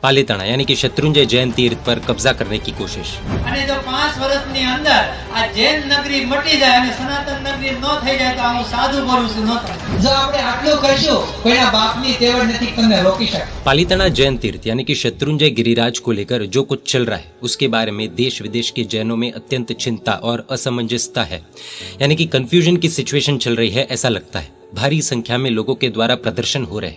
પાલીતાણા यानी कि शत्रुंजय जैन तीर्थ पर कब्जा करने की कोशिश। અને જો 5 વર્ષની અંદર આ જૈન નગરી મટી જાય અને સનાતન નગરી ન થઈ જાય તો હું સાધુ બોલું છું ન થાય। જો આપણે આટલું કરશું કોઈના બાપની તેવડ નથી તમને રોકી શકે। पालीताना जैन तीर्थ यानी कि शत्रुंजय गिरिराज को लेकर जो कुछ चल रहा है उसके बारे में देश विदेश के जैनों में अत्यंत चिंता और असमंजसता है, यानी कि कंफ्यूजन की सिचुएशन चल रही है ऐसा लगता है। भारी संख्या में लोगों के द्वारा प्रदर्शन हो रहे।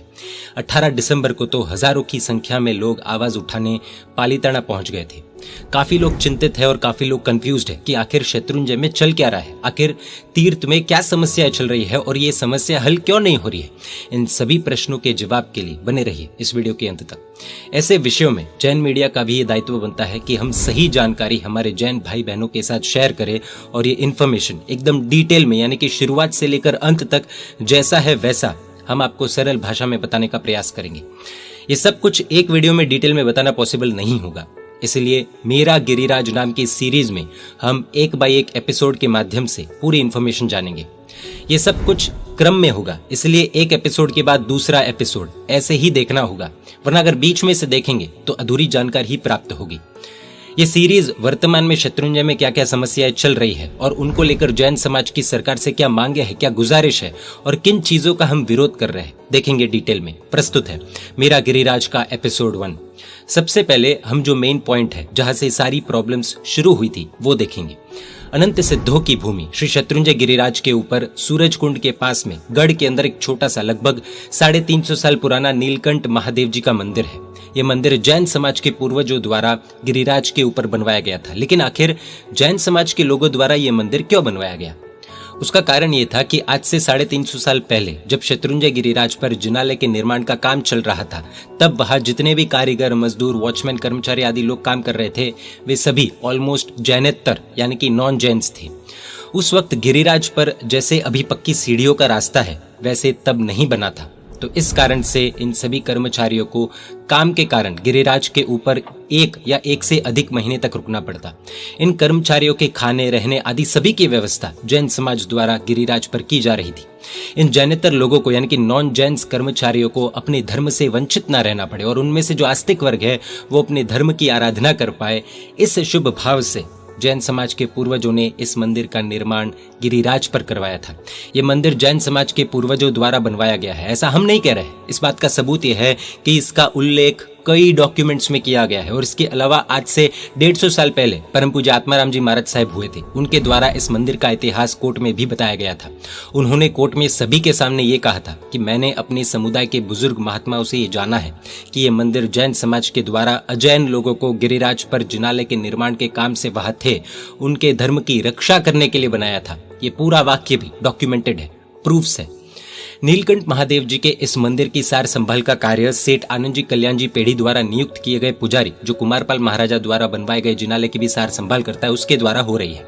18 दिसंबर को तो हजारों की संख्या में लोग आवाज उठाने पालीताना पहुंच गए थे। काफी लोग चिंतित है और काफी लोग कंफ्यूज्ड है कि आखिर शत्रुंजय में चल क्या रहा है, आखिर तीर्थ में क्या समस्या चल रही है और ये समस्या हल क्यों नहीं हो रही है। इन सभी प्रश्नों के जवाब के लिए बने रहिए इस वीडियो के अंत तक। ऐसे विषयों में जैन मीडिया का भी ये दायित्व बनता है कि हम सही जानकारी हमारे जैन भाई बहनों के साथ शेयर करें और ये इन्फॉर्मेशन एकदम डिटेल में यानी कि शुरुआत से लेकर अंत तक जैसा है वैसा हम आपको सरल भाषा में बताने का प्रयास करेंगे। ये सब कुछ एक वीडियो में डिटेल में बताना पॉसिबल नहीं होगा, इसलिए मेरा गिरिराज नाम की सीरीज में हम एक बाय एक एपिसोड के माध्यम से पूरी इन्फॉर्मेशन जानेंगे। ये सब कुछ क्रम में होगा, इसलिए एक एपिसोड के बाद दूसरा एपिसोड ऐसे ही देखना होगा, वरना अगर बीच में से देखेंगे तो अधूरी जानकारी ही प्राप्त होगी। ये सीरीज वर्तमान में शत्रुंजय में क्या क्या समस्याएं चल रही है और उनको लेकर जैन समाज की सरकार से क्या मांगे है, क्या गुजारिश है और किन चीजों का हम विरोध कर रहे हैं देखेंगे डिटेल में। प्रस्तुत है मेरा गिरिराज का एपिसोड 1। सबसे पहले हम जो मेन पॉइंट है जहां से सारी प्रॉब्लम्स शुरू हुई थी वो देखेंगे। अनंत सिद्धों की भूमि श्री शत्रुंजय गिरिराज के ऊपर सूरज कुंड के पास में गढ़ के अंदर एक छोटा सा लगभग 350 साल पुराना नीलकंठ महादेव जी का मंदिर है। ये मंदिर जैन समाज के पूर्वजों द्वारा गिरिराज के ऊपर बनवाया गया था, लेकिन आखिर जैन समाज के लोगों द्वारा ये मंदिर क्यों बनवाया गया? उसका कारण ये था कि आज से 350 साल पहले जब शत्रुंजय गिरिराज पर जिनालय के निर्माण का काम चल रहा था, तब वहां जितने भी कारीगर, मजदूर, वॉचमैन, कर्मचारी आदि लोग काम कर रहे थे वे सभी ऑलमोस्ट जैनेतर यानी कि नॉन जैन्स थे। उस वक्त गिरिराज पर जैसे अभी पक्की सीढ़ियों का रास्ता है वैसे तब नहीं बना था, तो इस कारण से इन सभी कर्मचारियों को काम के कारण गिरिराज के ऊपर 1 या 1 से अधिक महीने तक रुकना पड़ता। इन कर्मचारियों के खाने, रहने आदि सभी की व्यवस्था जैन समाज द्वारा गिरिराज पर की जा रही थी। इन जैनेतर लोगों को यानी कि नॉन जैन्स कर्मचारियों को अपने धर्म से वंचित न रहना पड़े और उनमें से जो आस्तिक वर्ग है वो अपने धर्म की आराधना कर पाए, इस शुभ भाव से जैन समाज के पूर्वजों ने इस मंदिर का निर्माण गिरिराज पर करवाया था। ये मंदिर जैन समाज के पूर्वजों द्वारा बनवाया गया है, ऐसा हम नहीं कह रहे। इस बात का सबूत यह है कि इसका उल्लेख कई डॉक्यूमेंट्स में किया गया है और इसके अलावा आज से 150 साल पहले परम पूज्य आत्माराम जी महाराज साहब हुए थे, उनके द्वारा इस मंदिर का इतिहास कोर्ट में भी बताया गया था। उन्होंने कोर्ट में सभी के सामने ये कहा था कि मैंने अपने समुदाय के बुजुर्ग महात्माओं से ये जाना है कि ये मंदिर जैन समाज के द्वारा अजैन लोगों को गिरिराज पर जिनालय के निर्माण के काम से वहां थे उनके धर्म की रक्षा करने के लिए बनाया था। ये पूरा वाक्य भी डॉक्यूमेंटेड है, प्रूफ्स है। नीलकंठ महादेव जी के इस मंदिर की सार संभाल का कार्य सेठ आनंद जी कल्याण जी पेढ़ी द्वारा नियुक्त किए गए पुजारी जो कुमारपाल महाराजा द्वारा बनवाए गए जिनालय की भी सार संभाल करता है उसके द्वारा हो रही है।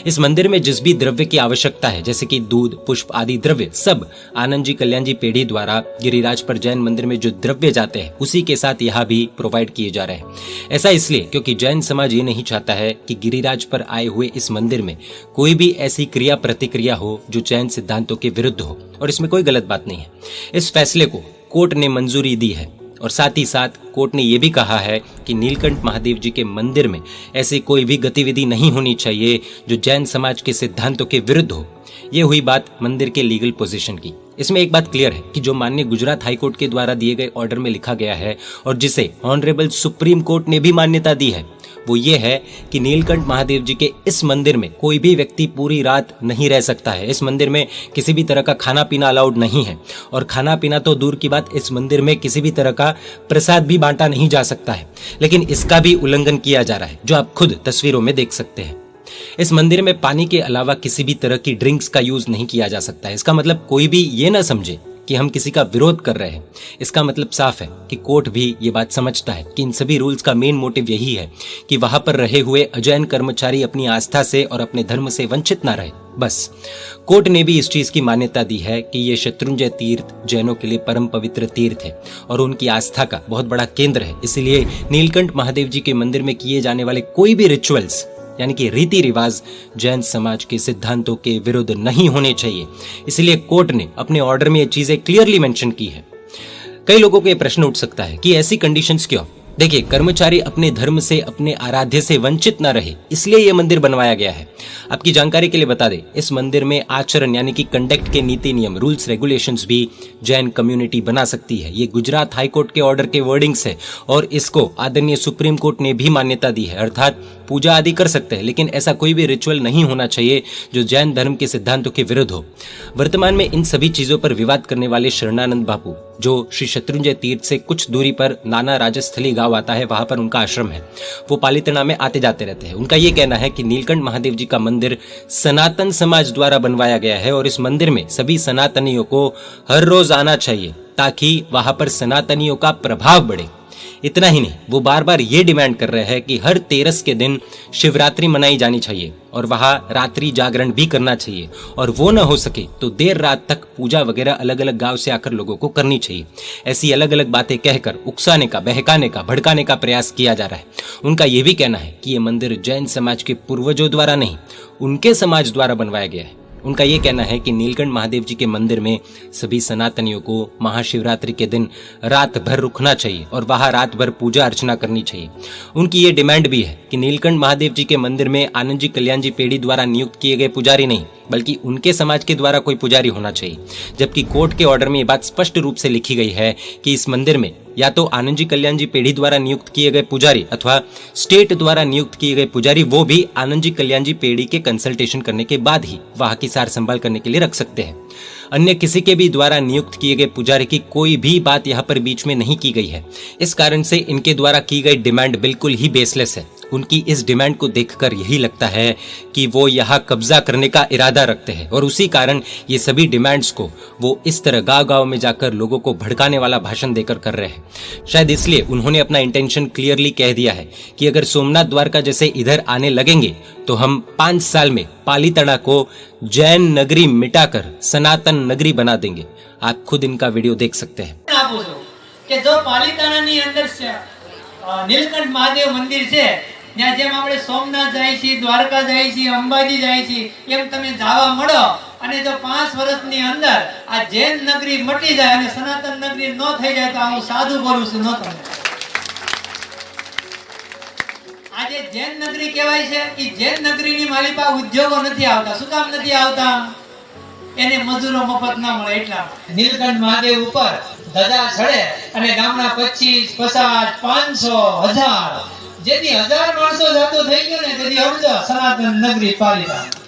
इस मंदिर में जिस भी द्रव्य की आवश्यकता है जैसे कि दूध, पुष्प आदि द्रव्य सब आनंद जी कल्याण जी पेढ़ी द्वारा गिरिराज पर जैन मंदिर में जो द्रव्य जाते हैं उसी के साथ यहाँ भी प्रोवाइड किए जा रहे हैं। ऐसा इसलिए क्योंकि जैन समाज ये नहीं चाहता है कि गिरिराज पर आए हुए इस मंदिर में कोई भी ऐसी क्रिया प्रतिक्रिया हो जो जैन सिद्धांतों के विरुद्ध हो, और इसमें कोई गलत बात नहीं है। इस फैसले को कोर्ट ने मंजूरी दी है और साथ ही साथ कोर्ट ने यह भी कहा है कि नीलकंठ महादेव जी के मंदिर में ऐसी कोई भी गतिविधि नहीं होनी चाहिए जो जैन समाज के सिद्धांतों के विरुद्ध हो। ये हुई बात मंदिर के लीगल पोजीशन की। इसमें एक बात क्लियर है कि जो माननीय गुजरात हाई कोर्ट के द्वारा दिए गए ऑर्डर में लिखा गया है और जिसे ऑनरेबल सुप्रीम कोर्ट ने भी मान्यता दी है वो ये है कि नीलकंठ महादेव जी के इस मंदिर में कोई भी व्यक्ति पूरी रात नहीं रह सकता है। इस मंदिर में किसी भी तरह का खाना पीना अलाउड नहीं है और खाना पीना तो दूर की बात, इस मंदिर में किसी भी तरह का प्रसाद भी बांटा नहीं जा सकता है, लेकिन इसका भी उल्लंघन किया जा रहा है जो आप खुद तस्वीरों में देख सकते हैं। इस मंदिर में पानी के अलावा किसी भी तरह की ड्रिंक्स का यूज नहीं किया जा सकता है। इसका मतलब कोई भी ये ना समझे कि हम किसी का विरोध कर रहे हैं। इसका मतलब साफ है कि कोर्ट भी ये बात समझता है कि इन सभी रूल्स का मेन मोटिव यही है कि वहां पर रहे हुए अजैन कर्मचारी अपनी आस्था से और अपने धर्म से वंचित ना रहे। बस कोर्ट ने भी इस चीज की मान्यता दी है कि ये शत्रुंजय तीर्थ जैनों के लिए परम पवित्र तीर्थ है और उनकी आस्था का बहुत बड़ा केंद्र है। इसलिए नीलकंठ महादेव जी के मंदिर में किए जाने वाले कोई भी रिचुअल्स यानी कि रीति रिवाज जैन समाज के सिद्धांतों के विरुद्ध नहीं होने चाहिए। इसलिए कोर्ट ने अपने ऑर्डर में ये चीजें क्लियरली मेंशन की है। कई लोगों को ये प्रश्न उठ सकता है कि ऐसी कंडीशंस क्यों? देखिए, कर्मचारी अपने धर्म से, अपने आराध्य से वंचित न रहे, इसलिए ये मंदिर बनवाया गया है। आपकी जानकारी के लिए बता दें, इस मंदिर में आचरण यानी कि कंडक्ट के नीति नियम, रूल्स रेगुलेशंस भी जैन कम्युनिटी बना सकती है। ये गुजरात हाईकोर्ट के ऑर्डर के वर्डिंग्स है और इसको आदरणीय सुप्रीम कोर्ट ने भी मान्यता दी है। अर्थात पूजा आदि कर सकते हैं, लेकिन ऐसा कोई भी रिचुअल नहीं होना चाहिए जो जैन धर्म के सिद्धांतों के विरुद्ध हो। वर्तमान में इन सभी चीजों पर विवाद करने वाले शरणानंद बापू, जो श्री शत्रुंजय तीर्थ से कुछ दूरी पर नाना राजस्थली गांव आता है, वहां पर उनका आश्रम है। वो पालीताना में आते जाते रहते हैं। उनका ये कहना है कि नीलकंठ महादेव जी का मंदिर सनातन समाज द्वारा बनवाया गया है और इस मंदिर में सभी सनातनियों को हर रोज आना चाहिए ताकि वहां पर सनातनियों का प्रभाव बढ़े। इतना ही नहीं, वो बार बार ये डिमांड कर रहे हैं कि हर तेरस के दिन शिवरात्रि मनाई जानी चाहिए और वहां रात्रि जागरण भी करना चाहिए, और वो न हो सके तो देर रात तक पूजा वगैरह अलग अलग गांव से आकर लोगों को करनी चाहिए। ऐसी अलग अलग बातें कहकर उकसाने का, बहकाने का, भड़काने का प्रयास किया जा रहा है। उनका यह भी कहना है कि ये मंदिर जैन समाज के पूर्वजों द्वारा नहीं, उनके समाज द्वारा बनवाया गया है। उनका यह कहना है कि नीलकंठ महादेव जी के मंदिर में सभी सनातनियों को महाशिवरात्रि के दिन रात भर रुकना चाहिए और वहां रात भर पूजा अर्चना करनी चाहिए। उनकी ये डिमांड भी है कि नीलकंठ महादेव जी के मंदिर में आनंद जी कल्याण जी पेड़ी द्वारा नियुक्त किए गए पुजारी नहीं, बल्कि उनके समाज के द्वारा कोई पुजारी होना चाहिए। जबकि कोर्ट के ऑर्डर में ये बात स्पष्ट रूप से लिखी गई है कि इस मंदिर में या तो आनंद जी कल्याण जी पेढ़ी द्वारा नियुक्त किए गए पुजारी अथवा स्टेट द्वारा नियुक्त किए गए पुजारी, वो भी आनंद जी कल्याण जी पेढ़ी के कंसल्टेशन करने के बाद ही वहां की सार संभाल करने के लिए रख सकते हैं। अन्य किसी के भी द्वारा नियुक्त किए गए पुजारी की कोई भी बात यहाँ पर बीच में नहीं की गई है। इस कारण से इनके द्वारा की गई डिमांड बिल्कुल ही बेसलेस है। उनकी इस डिमांड को देखकर यही लगता है कि वो यहाँ कब्जा करने का इरादा रखते हैं और उसी कारण ये सभी डिमांड्स को वो इस तरह गांव-गांव में जाकर लोगों को भड़काने वाला भाषण देकर कर रहे हैं। शायद इसलिए उन्होंने अपना इंटेंशन क्लियरली कह दिया है कि अगर सोमनाथ द्वारका जैसे इधर आने लगेंगे तो हम 5 साल में पालीताना को जैन नगरी मिटाकर सनातन नगरी बना देंगे। आप खुद इनका वीडियो देख सकते हैं। કે જો પાલિતાણાની અંદર નીલકંઠ મહાદેવ મંદિર છે, ત્યાં જેમ આપણે સોમનાથ જાય છે, દ્વારકા જાય છે, અંબાજી જાય છે, એમ તમે જાવા મળો અને જો 5 વર્ષની અંદર આ જૈન નગરી મટી જાય અને સનાતન નગરી ન થઈ જાય તો હું સાધુ બોલું છું ન તમે। આજે જૈન નગરી કહેવાય છે કે જૈન નગરીની મારી પાસે ઉદ્યોગો નથી આવતા। શું કામ નથી આવતા? એને મજૂરો મફત ના મળે એટલા। નીલકંઠ મહાદેવ ઉપર ધજા ચડે અને ગામના 25, 50, 500, 1000 જેથી 1000 માણસો જાતો થઈ ગયો ને તેથી સમજો સનાતન નગરી પાલિતાણા।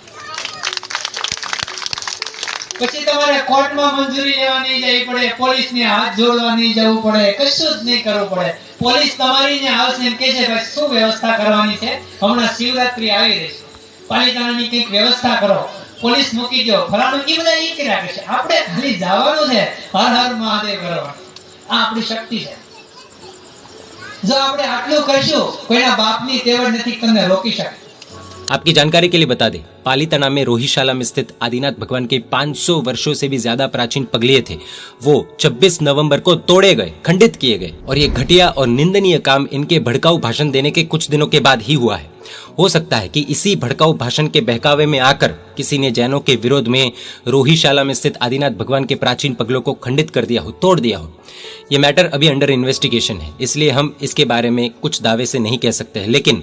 પછી તમારે કોર્ટમાં મંજૂરી લેવા નહીં જવી પડે, પોલીસને હાથ જોડવા નહીં જવું પડે, કશું જ નહીં કરવું પડે। પોલીસ તમારી ને આવશે ને કહે છે ભાઈ શું વ્યવસ્થા કરવાની છે, હમણાં શિવરાત્રી આવી રહી છે, પાલિતાણાની કંઈક વ્યવસ્થા કરો, પોલીસ મૂકી દો, ફલાણું ઈ બધા ઈ કર્યા કરે છે। આપણે ખાલી જવાનું છે, હર હર મહાદેવ કરવાનું। આ આપણી શક્તિ છે। જો આપણે આટલું કરશું કોઈના બાપની તેવડ નથી તમને રોકી શકે। आपकी जानकारी के लिए बता दें, पालीताना में रोहिशाला में स्थित आदिनाथ भगवान के 500 वर्षों से भी ज्यादा प्राचीन पगलिये थे, वो 26 नवंबर को तोड़े गए, खंडित किए गए। और ये घटिया और निंदनीय काम इनके भड़काऊ भाषण देने के कुछ दिनों के बाद ही हुआ है। हो सकता है कि इसी भड़काऊ भाषण के बहकावे में आकर किसी ने जैनों के विरोध में रोहिशाला में स्थित आदिनाथ भगवान के प्राचीन पगलों को खंडित कर दिया हो, तोड़ दिया हो। ये मैटर अभी अंडर इन्वेस्टिगेशन है, इसलिए हम इसके बारे में कुछ दावे से नहीं कह सकते हैं। लेकिन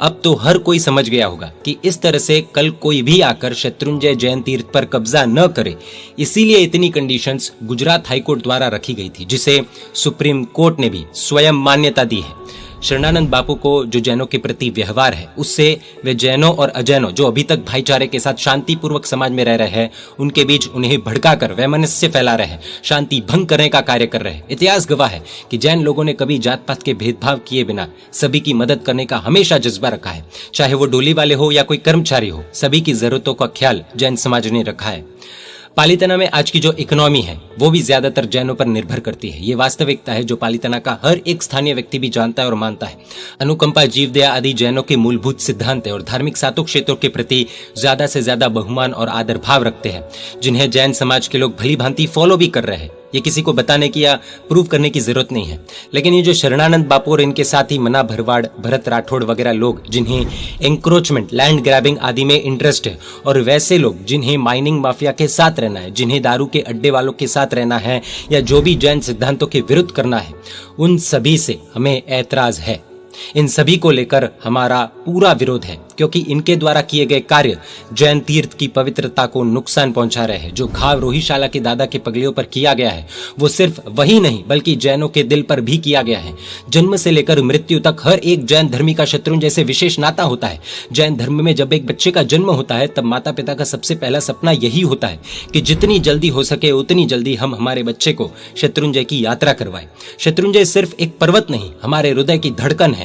अब तो हर कोई समझ गया होगा कि इस तरह से कल कोई भी आकर शत्रुंजय जैन तीर्थ पर कब्जा न करे, इसीलिए इतनी कंडीशंस गुजरात हाईकोर्ट द्वारा रखी गई थी, जिसे सुप्रीम कोर्ट ने भी स्वयं मान्यता दी है। शरणानंद बापू को जो जैनों के प्रति व्यवहार है, उससे वे जैनों और अजैनों जो अभी तक भाईचारे के साथ शांतिपूर्वक समाज में रह रहे हैं, उनके बीच उन्हें भड़काकर वैमनस्य फैला रहे हैं, शांति भंग करने का कार्य कर रहे हैं। इतिहास गवाह है कि जैन लोगों ने कभी जात पात के भेदभाव किए बिना सभी की मदद करने का हमेशा जज्बा रखा है। चाहे वो डोली वाले हो या कोई कर्मचारी हो, सभी की जरूरतों का ख्याल जैन समाज ने रखा है। पालीताना में आज की जो इकोनॉमी है वो भी ज्यादातर जैनों पर निर्भर करती है। ये वास्तविकता है जो पालीताना का हर एक स्थानीय व्यक्ति भी जानता है और मानता है। अनुकंपा, जीवदया आदि जैनों के मूलभूत सिद्धांत है और धार्मिक सातों क्षेत्रों के प्रति ज्यादा से ज्यादा बहुमान और आदर भाव रखते हैं, जिन्हें जैन समाज के लोग भली भांति फॉलो भी कर रहे हैं। ये किसी को बताने की या प्रूव करने की जरूरत नहीं है। लेकिन ये जो शरणानंद बापू और इनके साथी मना भरवाड़, भरत राठौड़ वगैरह लोग जिन्हें एंक्रोचमेंट, लैंड ग्रैबिंग आदि में इंटरेस्ट है, और वैसे लोग जिन्हें माइनिंग माफिया के साथ रहना है, जिन्हें दारू के अड्डे वालों के साथ रहना है, या जो भी जैन सिद्धांतों के विरुद्ध करना है, उन सभी से हमें ऐतराज है। इन सभी को लेकर हमारा पूरा विरोध है, क्योंकि इनके द्वारा किए गए कार्य जैन तीर्थ की पवित्रता को नुकसान पहुंचा रहे हैं। जो घाव रोहिशाला के दादा के पगलियों पर किया गया है, वो सिर्फ वही नहीं बल्कि जैनों के दिल पर भी किया गया है। जन्म से लेकर मृत्यु तक हर एक जैन धर्मी का शत्रुंजय से विशेष नाता होता है। जैन धर्म में जब एक बच्चे का जन्म होता है, तब माता पिता का सबसे पहला सपना यही होता है कि जितनी जल्दी हो सके उतनी जल्दी हम हमारे बच्चे को शत्रुंजय की यात्रा करवाएं। शत्रुंजय सिर्फ एक पर्वत नहीं, हमारे हृदय की धड़कन है।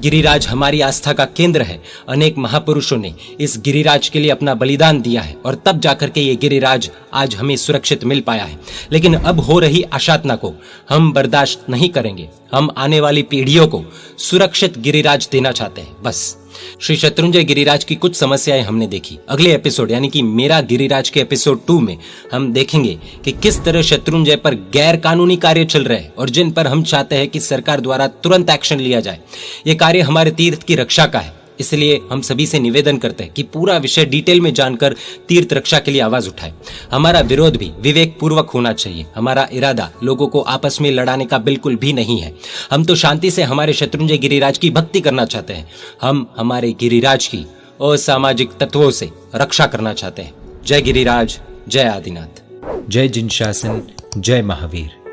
गिरिराज हमारी आस्था का केंद्र है। अनेक महापुरुषों ने इस गिरिराज के लिए अपना बलिदान दिया है, और तब जाकर के ये गिरिराज आज हमें सुरक्षित मिल पाया है। लेकिन अब हो रही अशातना को हम बर्दाश्त नहीं करेंगे। हम आने वाली पीढ़ियों को सुरक्षित गिरिराज देना चाहते हैं, बस। श्री शत्रुंजय गिरिराज की कुछ समस्याएं हमने देखी। अगले एपिसोड यानी कि मेरा गिरिराज के एपिसोड 2 में हम देखेंगे कि किस तरह शत्रुंजय पर गैर कानूनी कार्य चल रहे हैं, और जिन पर हम चाहते हैं कि सरकार द्वारा तुरंत एक्शन लिया जाए। ये कार्य हमारे तीर्थ की रक्षा का है, इसलिए हम सभी से निवेदन करते हैं कि पूरा विषय डिटेल में जानकर तीर्थ रक्षा के लिए आवाज उठाएं। हमारा विरोध भी विवेक पूर्वक होना चाहिए। हमारा इरादा लोगों को आपस में लड़ाने का बिल्कुल भी नहीं है। हम तो शांति से हमारे शत्रुंजय गिरिराज की भक्ति करना चाहते हैं। हम हमारे गिरिराज की असामाजिक तत्वों से रक्षा करना चाहते हैं। जय गिरिराज, जय आदिनाथ, जय जिन शासन, जय महावीर।